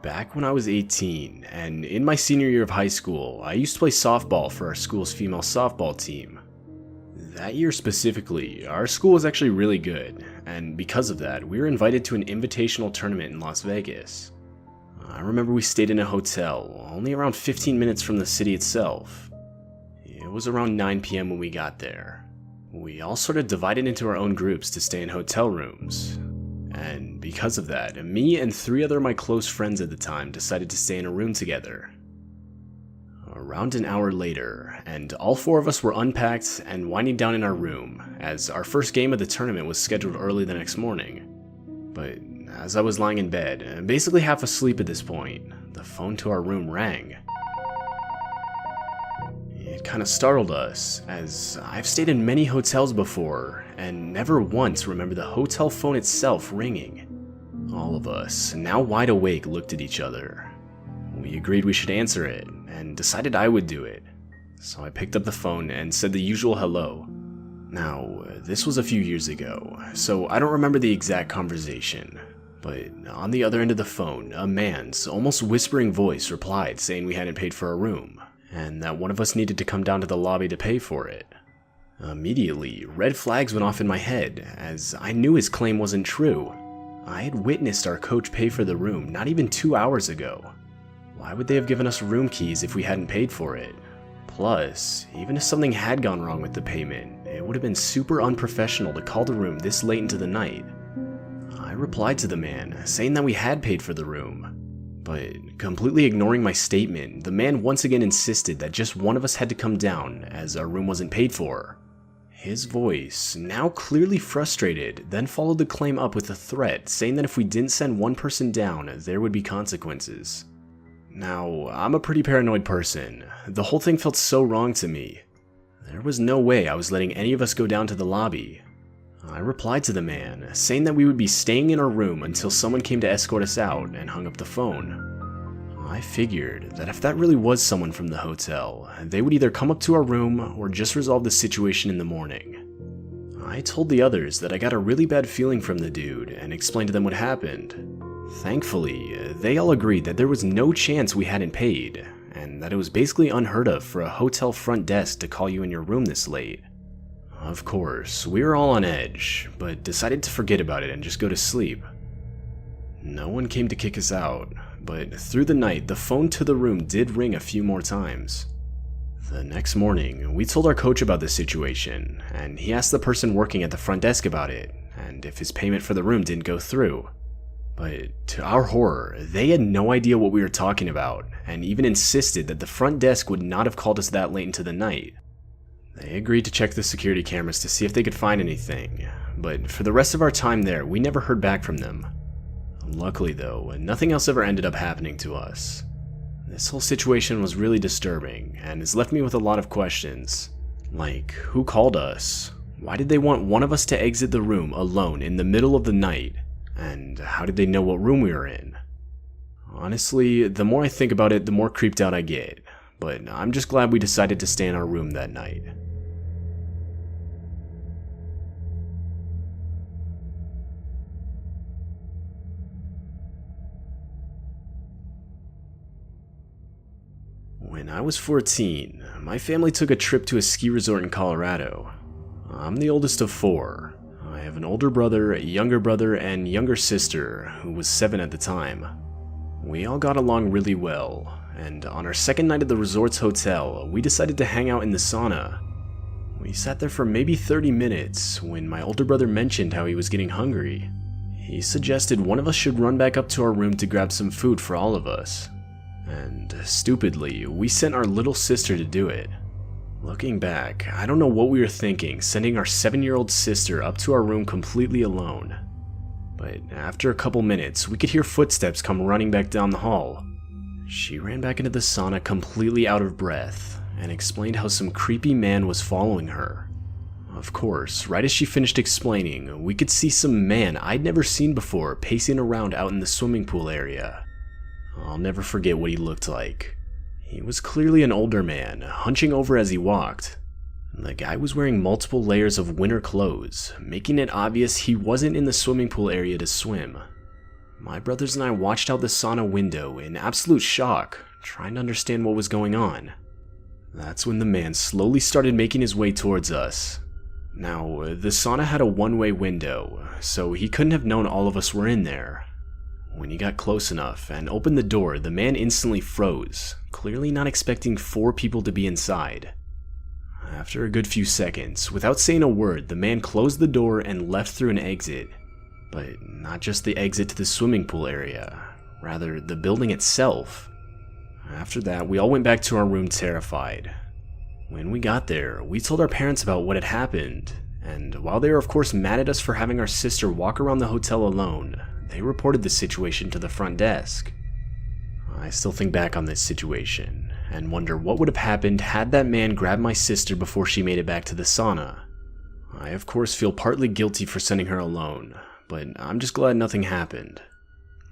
Back when I was 18, and in my senior year of high school, I used to play softball for our school's female softball team. That year specifically, our school was actually really good, and because of that, we were invited to an invitational tournament in Las Vegas. I remember we stayed in a hotel, only around 15 minutes from the city itself. It was around 9 p.m. when we got there. We all sort of divided into our own groups to stay in hotel rooms. And because of that, me and 3 other of my close friends at the time decided to stay in a room together. Around an hour later, and all 4 of us were unpacked and winding down in our room, as our first game of the tournament was scheduled early the next morning. But as I was lying in bed, basically half asleep at this point, the phone to our room rang. It kind of startled us, as I've stayed in many hotels before, and never once remember the hotel phone itself ringing. All of us, now wide awake, looked at each other. We agreed we should answer it, and decided I would do it. So I picked up the phone and said the usual hello. Now, this was a few years ago, so I don't remember the exact conversation, but on the other end of the phone, a man's almost whispering voice replied saying we hadn't paid for a room, and that one of us needed to come down to the lobby to pay for it. Immediately, red flags went off in my head, as I knew his claim wasn't true. I had witnessed our coach pay for the room not even 2 hours ago. Why would they have given us room keys if we hadn't paid for it? Plus, even if something had gone wrong with the payment, it would have been super unprofessional to call the room this late into the night. I replied to the man, saying that we had paid for the room. But completely ignoring my statement, the man once again insisted that just one of us had to come down, as our room wasn't paid for. His voice, now clearly frustrated, then followed the claim up with a threat, saying that if we didn't send one person down, there would be consequences. Now, I'm a pretty paranoid person. The whole thing felt so wrong to me. There was no way I was letting any of us go down to the lobby. I replied to the man, saying that we would be staying in our room until someone came to escort us out, and hung up the phone. I figured that if that really was someone from the hotel, they would either come up to our room or just resolve the situation in the morning. I told the others that I got a really bad feeling from the dude and explained to them what happened. Thankfully, they all agreed that there was no chance we hadn't paid, and that it was basically unheard of for a hotel front desk to call you in your room this late. Of course, we were all on edge, but decided to forget about it and just go to sleep. No one came to kick us out, but through the night, the phone to the room did ring a few more times. The next morning, we told our coach about the situation, and he asked the person working at the front desk about it, and if his payment for the room didn't go through. But to our horror, they had no idea what we were talking about, and even insisted that the front desk would not have called us that late into the night. They agreed to check the security cameras to see if they could find anything, but for the rest of our time there, we never heard back from them. Luckily though, nothing else ever ended up happening to us. This whole situation was really disturbing, and has left me with a lot of questions. Like, who called us? Why did they want one of us to exit the room alone in the middle of the night? And how did they know what room we were in? Honestly, the more I think about it, the more creeped out I get, but I'm just glad we decided to stay in our room that night. When I was 14, my family took a trip to a ski resort in Colorado. I'm the oldest of 4. I have an older brother, a younger brother, and younger sister, who was 7 at the time. We all got along really well, and on our second night at the resort's hotel, we decided to hang out in the sauna. We sat there for maybe 30 minutes when my older brother mentioned how he was getting hungry. He suggested one of us should run back up to our room to grab some food for all of us. And stupidly, we sent our little sister to do it. Looking back, I don't know what we were thinking, sending our 7-year-old sister up to our room completely alone. But after a couple minutes, we could hear footsteps come running back down the hall. She ran back into the sauna completely out of breath, and explained how some creepy man was following her. Of course, right as she finished explaining, we could see some man I'd never seen before pacing around out in the swimming pool area. I'll never forget what he looked like. He was clearly an older man, hunching over as he walked. The guy was wearing multiple layers of winter clothes, making it obvious he wasn't in the swimming pool area to swim. My brothers and I watched out the sauna window in absolute shock, trying to understand what was going on. That's when the man slowly started making his way towards us. Now, the sauna had a one-way window, so he couldn't have known all of us were in there. When he got close enough and opened the door, the man instantly froze, clearly not expecting 4 people to be inside. After a good few seconds, without saying a word, the man closed the door and left through an exit. But not just the exit to the swimming pool area, rather the building itself. After that, we all went back to our room terrified. When we got there, we told our parents about what had happened, and while they were of course mad at us for having our sister walk around the hotel alone, they reported the situation to the front desk. I still think back on this situation, and wonder what would have happened had that man grabbed my sister before she made it back to the sauna. I of course feel partly guilty for sending her alone, but I'm just glad nothing happened.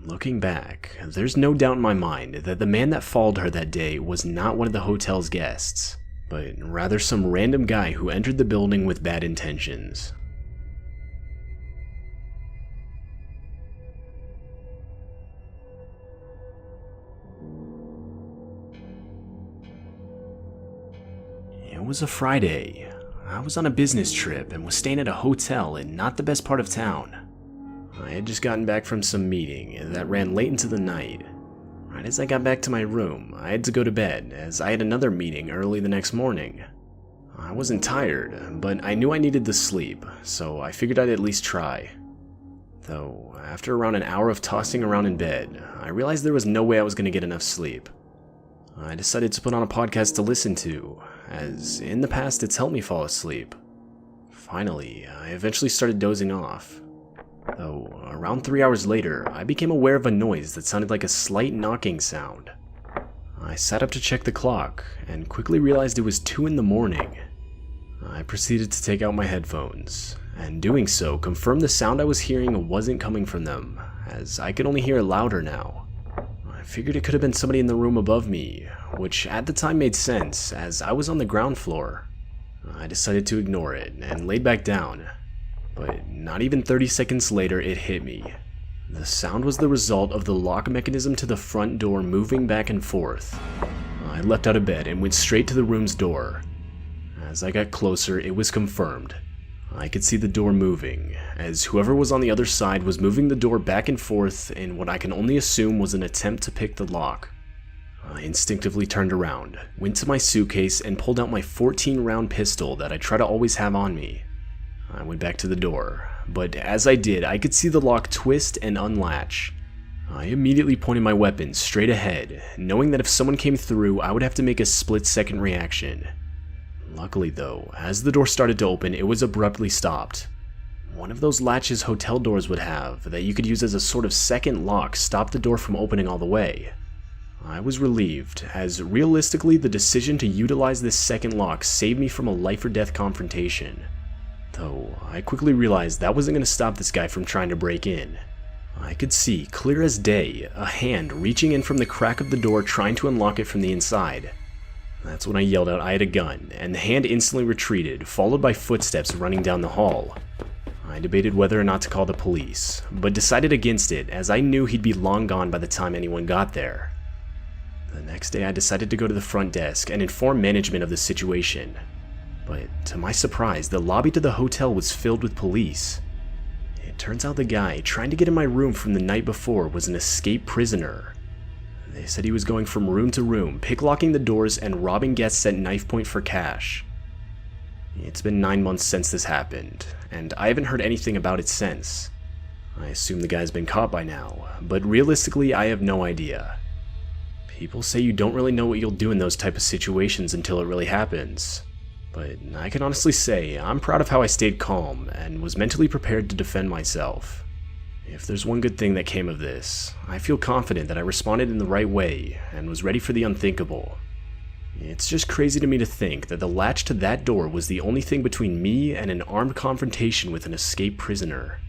Looking back, there's no doubt in my mind that the man that followed her that day was not one of the hotel's guests, but rather some random guy who entered the building with bad intentions. It was a Friday. I was on a business trip and was staying at a hotel in not the best part of town. I had just gotten back from some meeting that ran late into the night. Right as I got back to my room, I had to go to bed as I had another meeting early the next morning. I wasn't tired, but I knew I needed the sleep, so I figured I'd at least try. Though, after around an hour of tossing around in bed, I realized there was no way I was going to get enough sleep. I decided to put on a podcast to listen to, as in the past it's helped me fall asleep. Finally, I eventually started dozing off. Though, around 3 hours later, I became aware of a noise that sounded like a slight knocking sound. I sat up to check the clock, and quickly realized it was 2 in the morning. I proceeded to take out my headphones, and doing so confirmed the sound I was hearing wasn't coming from them, as I could only hear it louder now. I figured it could have been somebody in the room above me, which at the time made sense, as I was on the ground floor. I decided to ignore it, and laid back down. But not even 30 seconds later, it hit me. The sound was the result of the lock mechanism to the front door moving back and forth. I leapt out of bed and went straight to the room's door. As I got closer, it was confirmed. I could see the door moving, as whoever was on the other side was moving the door back and forth in what I can only assume was an attempt to pick the lock. I instinctively turned around, went to my suitcase, and pulled out my 14-round pistol that I try to always have on me. I went back to the door, but as I did, I could see the lock twist and unlatch. I immediately pointed my weapon straight ahead, knowing that if someone came through, I would have to make a split-second reaction. Luckily though, as the door started to open, it was abruptly stopped. One of those latches hotel doors would have, that you could use as a sort of second lock, stopped the door from opening all the way. I was relieved, as realistically the decision to utilize this second lock saved me from a life-or-death confrontation. Though, I quickly realized that wasn't going to stop this guy from trying to break in. I could see, clear as day, a hand reaching in from the crack of the door trying to unlock it from the inside. That's when I yelled out I had a gun, and the hand instantly retreated, followed by footsteps running down the hall. I debated whether or not to call the police, but decided against it as I knew he'd be long gone by the time anyone got there. The next day I decided to go to the front desk and inform management of the situation. But to my surprise, the lobby to the hotel was filled with police. It turns out the guy trying to get in my room from the night before was an escaped prisoner. They said he was going from room to room, picklocking the doors and robbing guests at knife point for cash. It's been 9 months since this happened, and I haven't heard anything about it since. I assume the guy's been caught by now, but realistically I have no idea. People say you don't really know what you'll do in those type of situations until it really happens. But I can honestly say I'm proud of how I stayed calm and was mentally prepared to defend myself. If there's one good thing that came of this, I feel confident that I responded in the right way and was ready for the unthinkable. It's just crazy to me to think that the latch to that door was the only thing between me and an armed confrontation with an escaped prisoner.